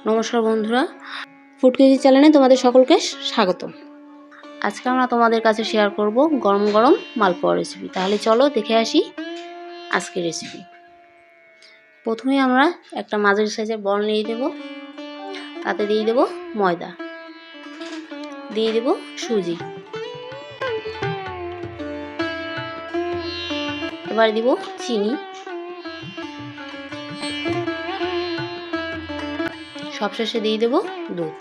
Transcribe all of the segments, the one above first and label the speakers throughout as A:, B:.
A: নমস্কার বন্ধুরা, food KG চ্যানেলে তোমাদের সকলকে স্বাগত। আজকে আমরা তোমাদের কাছে শেয়ার করব গরম গরম মালপোয়া রেসিপি। তাহলে চলো দেখে আসি আজকের রেসিপি। প্রথমে আমরা একটা মাঝারি সাইজের বল নিয়ে দেব, তাতে দিয়ে দেব ময়দা, দিয়ে দেব সুজি, এবার দিব চিনি, সবশেষে দিয়ে দেব দুধ।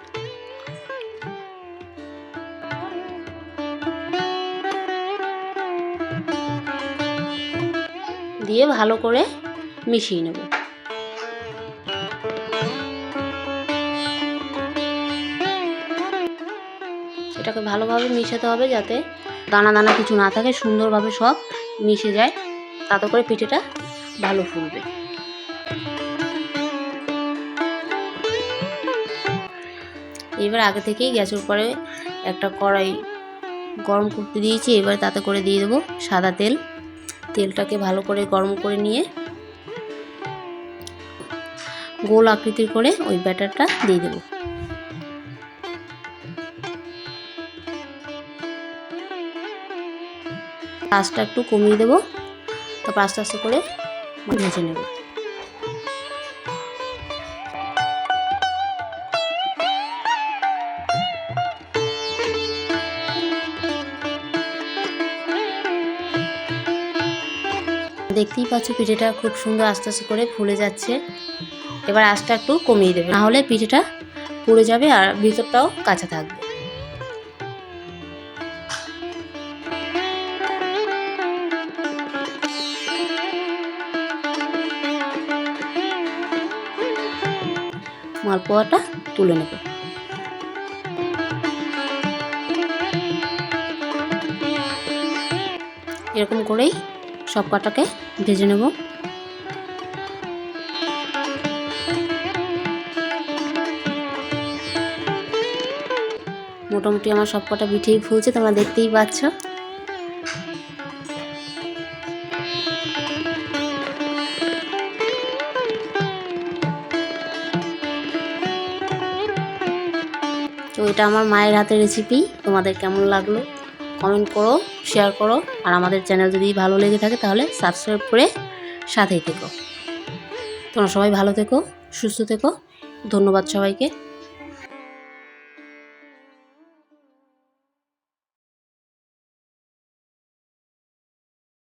A: দিয়ে ভালো করে মিশিয়ে নেব। এটাকে ভালোভাবে মিশাতে হবে যাতে দানা দানা কিছু না থাকে, সুন্দরভাবে সব মিশে যায়, তাতে করে পিঠেটা ভালো ফুলবে। এবার আগে থেকেই গ্যাসের উপরে একটা কড়াই গরম করতে দিয়েছি। এবার তাতে করে দিয়ে দেবো সাদা তেল। তেলটাকে ভালো করে গরম করে নিয়ে গোল আকৃতির করে ওই ব্যাটারটা দিয়ে দেবো। আঁচটা একটু কমিয়ে দেবো, তারপর আস্তে আস্তে করে ভেজে নেব। দেখতেই পাচ্ছ পিঠেটা খুব সুন্দর আস্তে আস্তে করে ফুলে যাচ্ছে। এবার আঁচটা একটু কমিয়ে দেবে, নাহলে পিঠেটা পুড়ে যাবে আর ভিতরটাও কাঁচা থাকবে। মালপোয়াটা তুলে নেব। এরকম করেই সব কটাকে ভেজে নেব। মোটামুটি আমার সব কটা পিঠেই ফুলছে, তোমরা দেখতেই পাচ্ছ। তো এটা আমার মায়ের হাতের রেসিপি। তোমাদের কেমন লাগলো কমেন্ট করো, শেয়ার করো, আর আমাদের চ্যানেল যদি ভালো লেগে থাকে তাহলে সাবস্ক্রাইব করে সাথেই থেকো। তোমরা সবাই ভালো থেকো, সুস্থ থেকো। ধন্যবাদ সবাইকে।